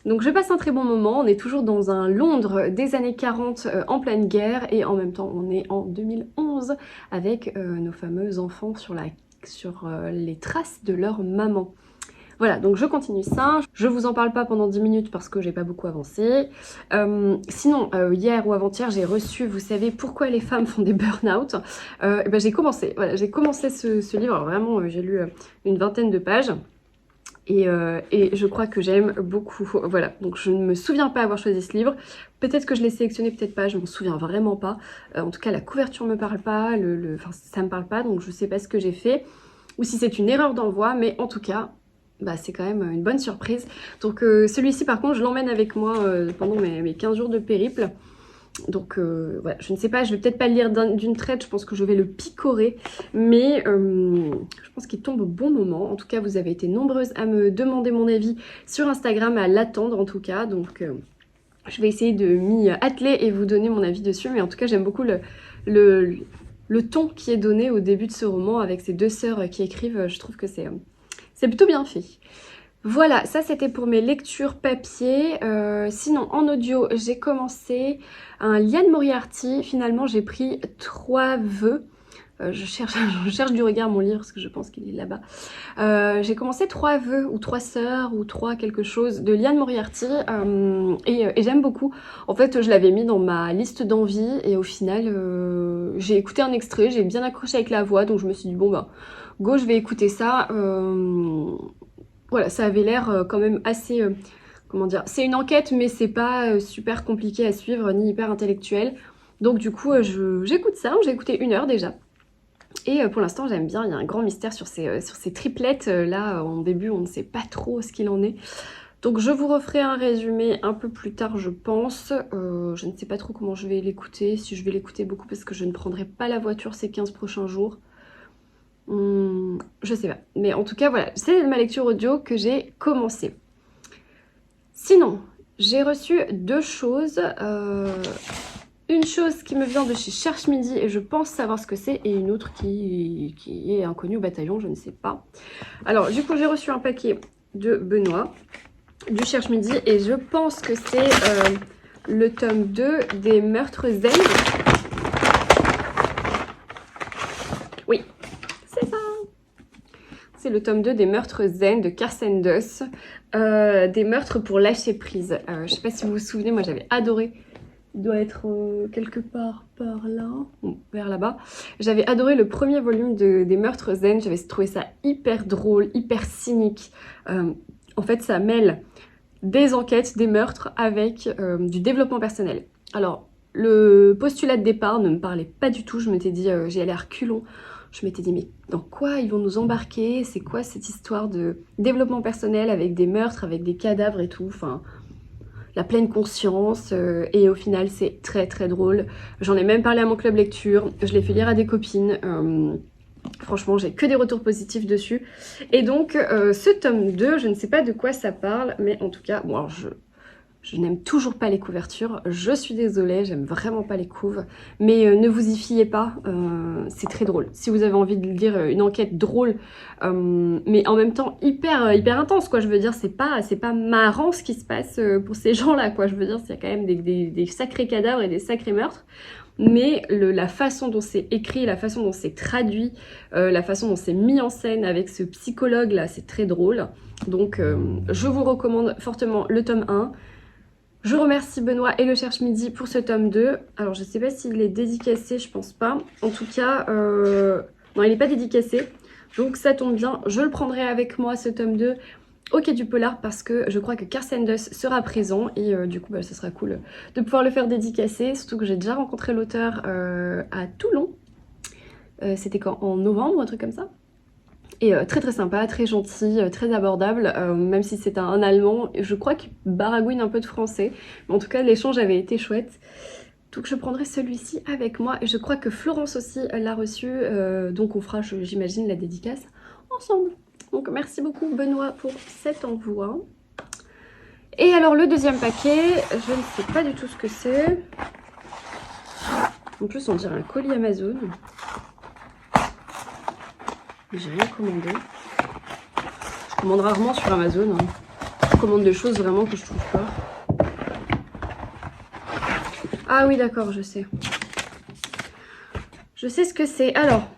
Donc je passe un très bon moment, on est toujours dans un Londres des années 40 en pleine guerre et en même temps on est en 2011 avec nos fameux enfants sur les traces de leur maman. Voilà, donc je continue ça. Je vous en parle pas pendant 10 minutes parce que j'ai pas beaucoup avancé. Sinon, hier ou avant-hier, j'ai reçu, vous savez, pourquoi les femmes font des burn-out. Ben, j'ai commencé, voilà, j'ai commencé ce livre. Alors vraiment, j'ai lu une 20aine de pages. Et je crois que j'aime beaucoup. Voilà, donc je ne me souviens pas avoir choisi ce livre. Peut-être que je l'ai sélectionné, peut-être pas, je m'en souviens vraiment pas. En tout cas, la couverture me parle pas, enfin, ça me parle pas, donc je sais pas ce que j'ai fait. Ou si c'est une erreur d'envoi, mais en tout cas, bah, c'est quand même une bonne surprise. Donc celui-ci, par contre, je l'emmène avec moi pendant mes 15 jours de périple. Donc voilà, je ne sais pas, je vais peut-être pas le lire d'une traite, je pense que je vais le picorer, mais je pense qu'il tombe au bon moment. En tout cas, vous avez été nombreuses à me demander mon avis sur Instagram, à l'attendre en tout cas, donc je vais essayer de m'y atteler et vous donner mon avis dessus, mais en tout cas, j'aime beaucoup le ton qui est donné au début de ce roman avec ces deux sœurs qui écrivent, je trouve que c'est plutôt bien fait. Voilà, ça c'était pour mes lectures papier. Sinon, en audio, j'ai commencé un Liane Moriarty. Finalement, j'ai pris 3 vœux. Je cherche du regard mon livre parce que je pense qu'il est là-bas. J'ai commencé 3 vœux ou 3 sœurs ou 3 quelque chose de Liane Moriarty et j'aime beaucoup. En fait, je l'avais mis dans ma liste d'envie et au final, j'ai écouté un extrait, j'ai bien accroché avec la voix, donc je me suis dit bon ben, go, je vais écouter ça. Voilà, ça avait l'air quand même assez... comment dire, c'est une enquête, mais c'est pas super compliqué à suivre, ni hyper intellectuel. Donc du coup, j'écoute ça, j'ai écouté 1 heure déjà. Et pour l'instant, j'aime bien, il y a un grand mystère sur ces triplettes. Là, en début, on ne sait pas trop ce qu'il en est. Donc je vous referai un résumé un peu plus tard, je pense. Je ne sais pas trop comment je vais l'écouter, si je vais l'écouter beaucoup parce que je ne prendrai pas la voiture ces 15 prochains jours. Je sais pas, mais en tout cas voilà, c'est ma lecture audio que j'ai commencé. Sinon, j'ai reçu 2 choses. Une chose qui me vient de chez Cherche Midi et je pense savoir ce que c'est, et une autre qui est inconnue au bataillon, je ne sais pas. Alors du coup, j'ai reçu un paquet de Benoît du Cherche Midi et je pense que c'est le tome 2 des Meurtres Zen. Oui, c'est ça. C'est le tome 2 des Meurtres Zen de Carsten Duss. Des meurtres pour lâcher prise. Je sais pas si vous vous souvenez, moi j'avais adoré Il doit être quelque part par là, bon, vers là-bas. J'avais adoré le premier volume des Meurtres Zen, j'avais trouvé ça hyper drôle, hyper cynique. En fait, ça mêle des enquêtes, des meurtres avec du développement personnel. Alors, le postulat de départ ne me parlait pas du tout, je m'étais dit, j'y allais à reculons. Je m'étais dit, mais dans quoi ils vont nous embarquer? C'est quoi cette histoire de développement personnel avec des meurtres, avec des cadavres et tout? Enfin, la pleine conscience. Et au final, c'est très très drôle. J'en ai même parlé à mon club lecture. Je l'ai fait lire à des copines. Franchement, j'ai que des retours positifs dessus. Et donc, ce tome 2, je ne sais pas de quoi ça parle, mais en tout cas, bon, alors je n'aime toujours pas les couvertures, je suis désolée, j'aime vraiment pas les couves, mais ne vous y fiez pas, c'est très drôle. Si vous avez envie de lire une enquête drôle, mais en même temps hyper intense, quoi, je veux dire, c'est pas marrant ce qui se passe pour ces gens-là, quoi, je veux dire, il y a quand même des sacrés cadavres et des sacrés meurtres, mais la façon dont c'est écrit, la façon dont c'est traduit, la façon dont c'est mis en scène avec ce psychologue-là, c'est très drôle. Donc, je vous recommande fortement le tome 1. Je remercie Benoît et le Cherche Midi pour ce tome 2. Alors je sais pas s'il est dédicacé, je pense pas. En tout cas, non, il n'est pas dédicacé. Donc ça tombe bien, je le prendrai avec moi ce tome 2 au Quai du Polar parce que je crois que Carsendus sera présent et du coup ça sera cool de pouvoir le faire dédicacer. Surtout que j'ai déjà rencontré l'auteur à Toulon. C'était quand? En novembre, un truc comme ça. Et très très sympa, très gentil, très abordable, même si c'est un Allemand, je crois qu'il baragouine un peu de français. Mais en tout cas, l'échange avait été chouette. Donc je prendrai celui-ci avec moi. Et je crois que Florence aussi l'a reçu, donc on fera, j'imagine, la dédicace ensemble. Donc merci beaucoup Benoît pour cet envoi. Et alors le deuxième paquet, je ne sais pas du tout ce que c'est. En plus on dirait un colis Amazon. J'ai rien commandé. Je commande rarement sur Amazon. Hein. Je commande des choses vraiment que je trouve pas. Ah oui, d'accord, je sais. Je sais ce que c'est. Alors,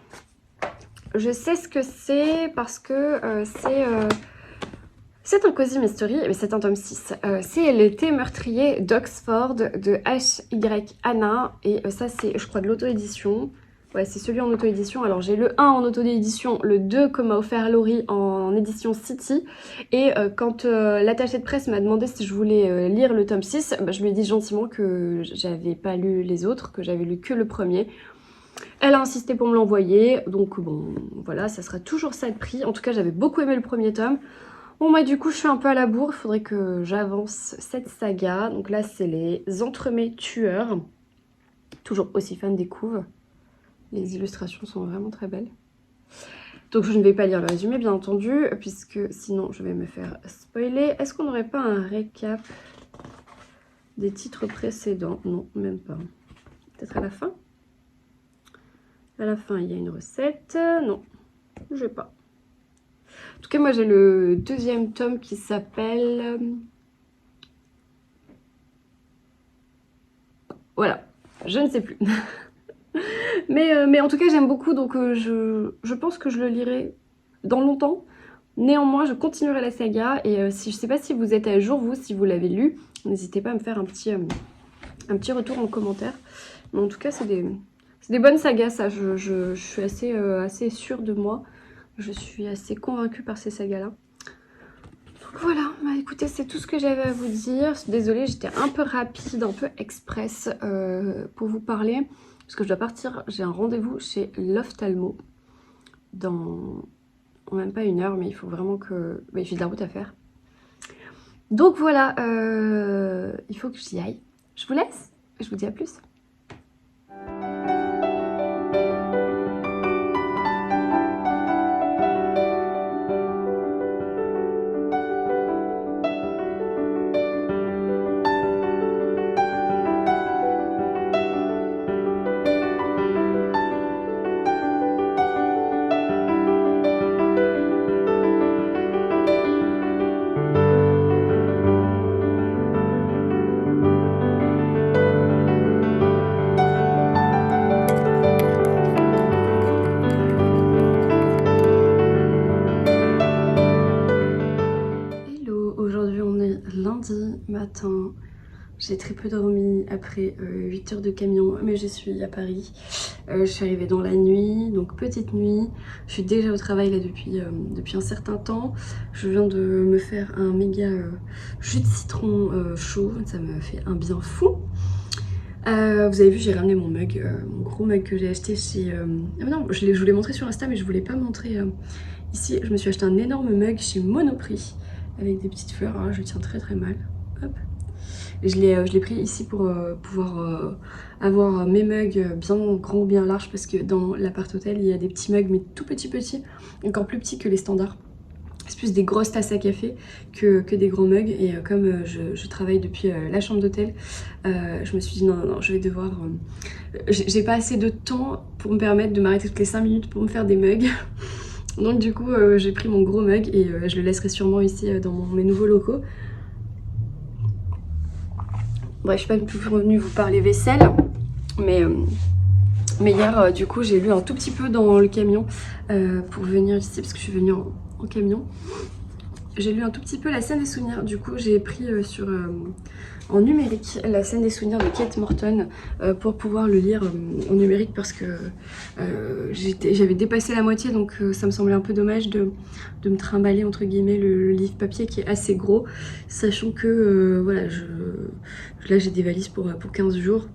je sais ce que c'est parce que c'est un Cozy Mystery, mais c'est un tome 6. C'est L'été meurtrier d'Oxford de H.Y. Anna. Et ça, c'est, je crois, de l'auto-édition. Ouais, c'est celui en auto-édition. Alors j'ai le 1 en auto-édition, le 2 que m'a offert Laurie en édition City. Et quand l'attaché de presse m'a demandé si je voulais lire le tome 6, bah, je lui ai dit gentiment que j'avais pas lu les autres, que j'avais lu que le premier. Elle a insisté pour me l'envoyer, donc bon, voilà, ça sera toujours ça de prix. En tout cas, j'avais beaucoup aimé le premier tome. Bon, bah du coup, je suis un peu à la bourre, il faudrait que j'avance cette saga. Donc là, c'est les Entremets tueurs. Toujours aussi fan des couves. Les illustrations sont vraiment très belles. Donc je ne vais pas lire le résumé bien entendu, puisque sinon je vais me faire spoiler. Est-ce qu'on n'aurait pas un récap des titres précédents? Non, même pas. Peut-être à la fin? À la fin il y a une recette. Non, je n'ai pas. En tout cas moi j'ai le deuxième tome qui s'appelle... Voilà, je ne sais plus. Mais en tout cas j'aime beaucoup, donc je pense que je le lirai dans longtemps. Néanmoins je continuerai la saga et si je sais pas si vous êtes à jour vous, si vous l'avez lu, n'hésitez pas à me faire un petit retour en commentaire. Mais en tout cas c'est des bonnes sagas ça, je suis assez sûre de moi. Je suis assez convaincue par ces sagas là. Donc voilà, bah écoutez, c'est tout ce que j'avais à vous dire. Désolée, j'étais un peu rapide, un peu express pour vous parler. Parce que je dois partir, j'ai un rendez-vous chez l'ophtalmo dans même pas 1 heure, mais il faut vraiment que... Bah, j'ai de la route à faire. Donc voilà, il faut que j'y aille. Je vous laisse, je vous dis à plus. Matin, J'ai très peu dormi après 8 heures de camion, mais je suis à Paris. Je suis arrivée dans la nuit, donc petite nuit. Je suis déjà au travail là depuis un certain temps. Je viens de me faire un méga jus de citron chaud, ça me fait un bien fou. Vous avez vu, j'ai ramené mon mug, mon gros mug que j'ai acheté chez... Ah non, je vous l'ai montré sur Insta, mais je voulais pas montrer ici. Je me suis acheté un énorme mug chez Monoprix avec des petites fleurs. Alors là, je le tiens très très mal. Hop. Je l'ai pris ici pour pouvoir avoir mes mugs bien grands, bien larges, parce que dans l'appart hôtel, il y a des petits mugs, mais tout petits, encore plus petits que les standards. C'est plus des grosses tasses à café que des grands mugs. Et comme je travaille depuis la chambre d'hôtel, je me suis dit non, je vais devoir... j'ai pas assez de temps pour me permettre de m'arrêter toutes les 5 minutes pour me faire des mugs. Donc du coup, j'ai pris mon gros mug et je le laisserai sûrement ici dans mes nouveaux locaux. Bref, je suis pas plus revenue vous parler vaisselle, mais hier, du coup, j'ai lu un tout petit peu dans le camion pour venir ici, parce que je suis venue en camion. J'ai lu un tout petit peu la scène des souvenirs. Du coup, j'ai pris en numérique la scène des souvenirs de Kate Morton pour pouvoir le lire en numérique, parce que j'avais dépassé la moitié, donc ça me semblait un peu dommage de me trimballer entre guillemets le livre papier qui est assez gros, sachant que voilà, là j'ai des valises pour 15 jours.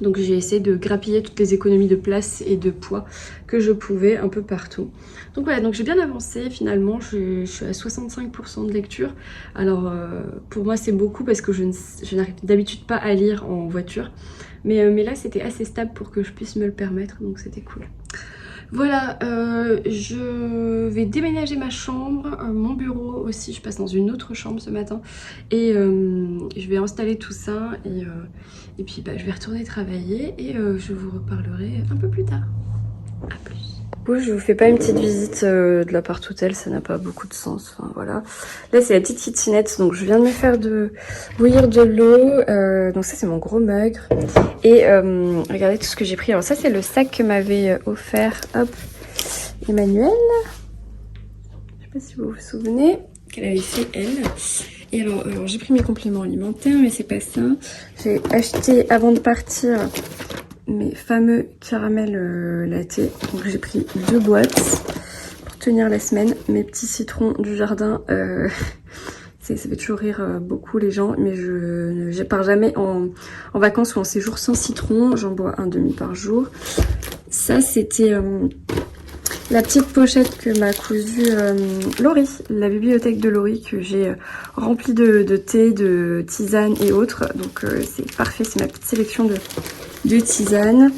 Donc j'ai essayé de grappiller toutes les économies de place et de poids que je pouvais un peu partout. Donc voilà, donc j'ai bien avancé finalement, je suis à 65% de lecture. Alors pour moi c'est beaucoup, parce que je n'arrive d'habitude pas à lire en voiture. Mais là c'était assez stable pour que je puisse me le permettre, donc c'était cool. Voilà, je vais déménager ma chambre, mon bureau aussi, je passe dans une autre chambre ce matin. Et je vais installer tout ça et puis bah, je vais retourner travailler et je vous reparlerai un peu plus tard. A plus. Je vous fais pas une petite visite de l'appart hôtel, ça n'a pas beaucoup de sens, enfin voilà. Là c'est la petite kitchenette, donc je viens de me faire bouillir de l'eau, donc ça c'est mon gros mug. Et regardez tout ce que j'ai pris. Alors ça c'est le sac que m'avait offert, hop, Emmanuel. Je sais pas si vous vous souvenez, qu'elle avait fait elle. Et alors j'ai pris mes compléments alimentaires, mais c'est pas ça. J'ai acheté avant de partir mes fameux caramels latte. Donc j'ai pris 2 boîtes pour tenir la semaine. Mes petits citrons du jardin, ça fait toujours rire beaucoup les gens, mais je pars jamais en vacances ou en séjour sans citron. J'en bois un demi par jour. Ça c'était la petite pochette que m'a cousue Laurie, la bibliothèque de Laurie, que j'ai remplie de thé, de tisane et autres. Donc c'est parfait, c'est ma petite sélection de tisane.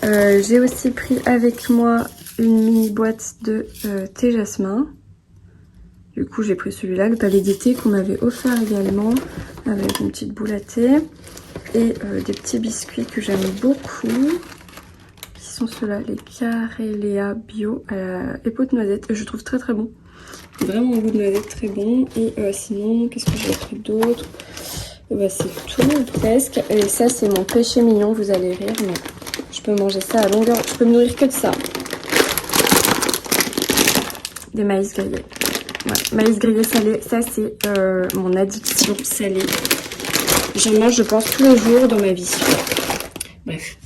J'ai aussi pris avec moi une mini boîte de thé jasmin. Du coup j'ai pris celui-là, le palais d'été qu'on m'avait offert également, avec une petite boule à thé. Et des petits biscuits que j'aime beaucoup, qui sont ceux-là, les Carelia Bio à la épaule de noisette. Je trouve très très bon. Vraiment un goût de noisette très bon. Et sinon, qu'est-ce que j'ai pris d'autre? Bah, c'est tout presque. Et ça c'est mon péché mignon, vous allez rire, mais je peux manger ça à longueur, je peux me nourrir que de ça. Des maïs grillés. Ouais, maïs grillé salé, ça c'est mon addiction salée. J'en mange je pense tous les jours dans ma vie. Bref.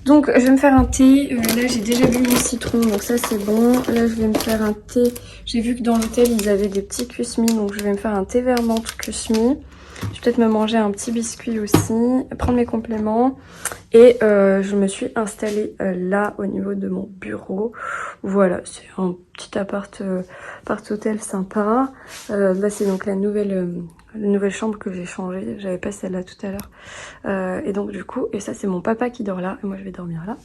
Donc je vais me faire un thé. Là j'ai déjà bu mon citron, donc ça c'est bon. Là je vais me faire un thé. J'ai vu que dans l'hôtel ils avaient des petits kusmi, donc je vais me faire un thé vert menthe kusmi. Je vais peut-être me manger un petit biscuit aussi, prendre mes compléments. Et je me suis installée là au niveau de mon bureau. Voilà, c'est un petit appart hôtel sympa. Là c'est donc la nouvelle chambre que j'ai changée. J'avais pas celle-là tout à l'heure. Et donc du coup, et ça c'est mon papa qui dort là. Et moi je vais dormir là.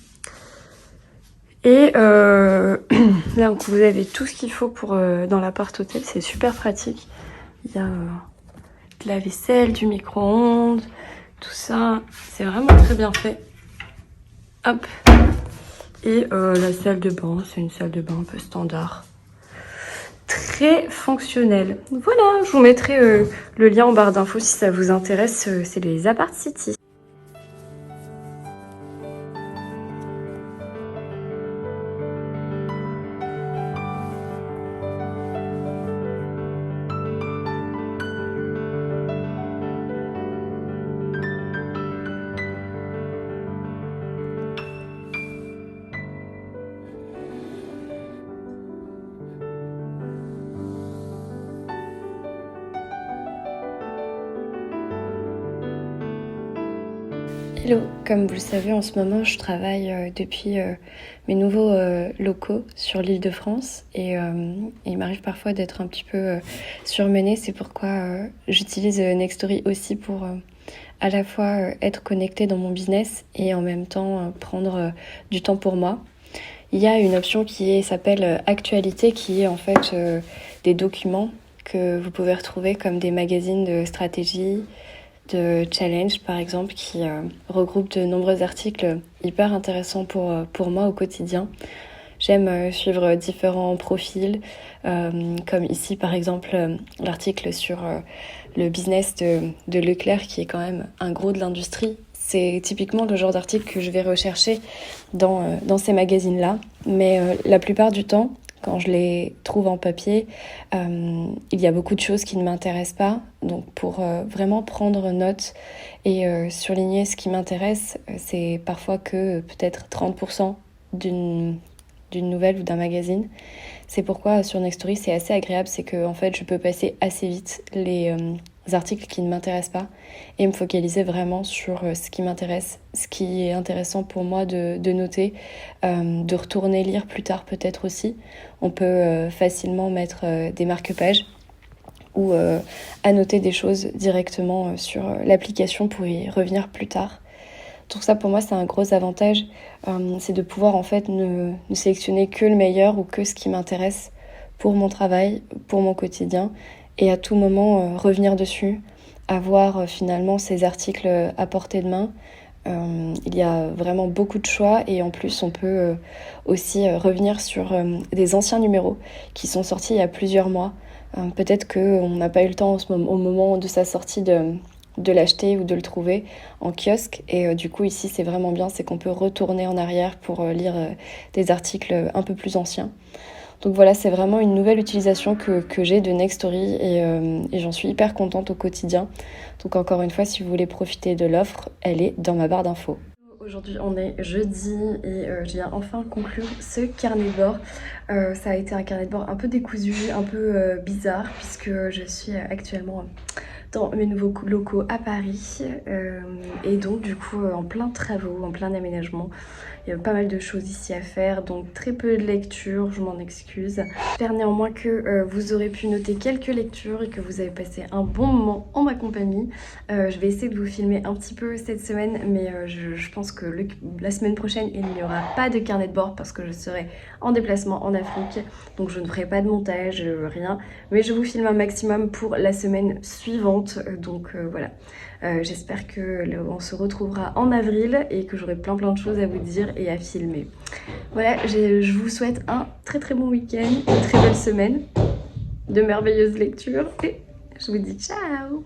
Et là donc, vous avez tout ce qu'il faut pour dans l'appart hôtel. C'est super pratique. Il y a de la vaisselle, du micro-ondes, tout ça. C'est vraiment très bien fait. Hop. Et la salle de bain, c'est une salle de bain un peu standard. Très fonctionnelle. Voilà, je vous mettrai le lien en barre d'infos si ça vous intéresse. C'est les Apart City. Hello, comme vous le savez en ce moment je travaille depuis mes nouveaux locaux sur l'Île-de-France et il m'arrive parfois d'être un petit peu surmenée, c'est pourquoi j'utilise Nextory aussi pour à la fois être connectée dans mon business et en même temps prendre du temps pour moi. Il y a une option qui s'appelle Actualité qui est en fait des documents que vous pouvez retrouver comme des magazines de stratégie, de challenge par exemple, qui regroupe de nombreux articles hyper intéressants pour moi au quotidien. J'aime suivre différents profils, comme ici par exemple l'article sur le business de Leclerc qui est quand même un gros de l'industrie. C'est typiquement le genre d'article que je vais rechercher dans ces magazines-là, mais la plupart du temps, quand je les trouve en papier, il y a beaucoup de choses qui ne m'intéressent pas. Donc pour vraiment prendre note et surligner ce qui m'intéresse, c'est parfois que peut-être 30% d'une nouvelle ou d'un magazine. C'est pourquoi sur Nextory c'est assez agréable, c'est que en fait je peux passer assez vite les articles qui ne m'intéressent pas et me focaliser vraiment sur ce qui m'intéresse, ce qui est intéressant pour moi de noter, de retourner lire plus tard peut-être aussi. On peut facilement mettre des marque-pages ou annoter des choses directement sur l'application pour y revenir plus tard. Donc ça pour moi c'est un gros avantage, c'est de pouvoir en fait ne sélectionner que le meilleur ou que ce qui m'intéresse pour mon travail, pour mon quotidien et à tout moment revenir dessus, avoir finalement ces articles à portée de main. Il y a vraiment beaucoup de choix et en plus on peut aussi revenir sur des anciens numéros qui sont sortis il y a plusieurs mois. Peut-être qu'on n'a pas eu le temps au moment de sa sortie de l'acheter ou de le trouver en kiosque et du coup ici c'est vraiment bien, c'est qu'on peut retourner en arrière pour lire des articles un peu plus anciens. Donc voilà, c'est vraiment une nouvelle utilisation que j'ai de Nextory et j'en suis hyper contente au quotidien. Donc encore une fois, si vous voulez profiter de l'offre, elle est dans ma barre d'infos. Aujourd'hui on est jeudi et je viens enfin conclure ce carnet de bord. Ça a été un carnet de bord un peu décousu, un peu bizarre puisque je suis actuellement dans mes nouveaux locaux à Paris et donc du coup en plein travaux, en plein aménagement. Il y a pas mal de choses ici à faire, donc très peu de lecture, je m'en excuse. J'espère néanmoins que vous aurez pu noter quelques lectures et que vous avez passé un bon moment en ma compagnie. Je vais essayer de vous filmer un petit peu cette semaine, mais je pense que la semaine prochaine, il n'y aura pas de carnet de bord parce que je serai en déplacement en Afrique. Donc je ne ferai pas de montage, rien. Mais je vous filme un maximum pour la semaine suivante. Donc voilà. J'espère qu'on se retrouvera en avril et que j'aurai plein de choses à vous dire et à filmer. Voilà, je vous souhaite un très bon week-end, une très belle semaine, de merveilleuses lectures et je vous dis ciao!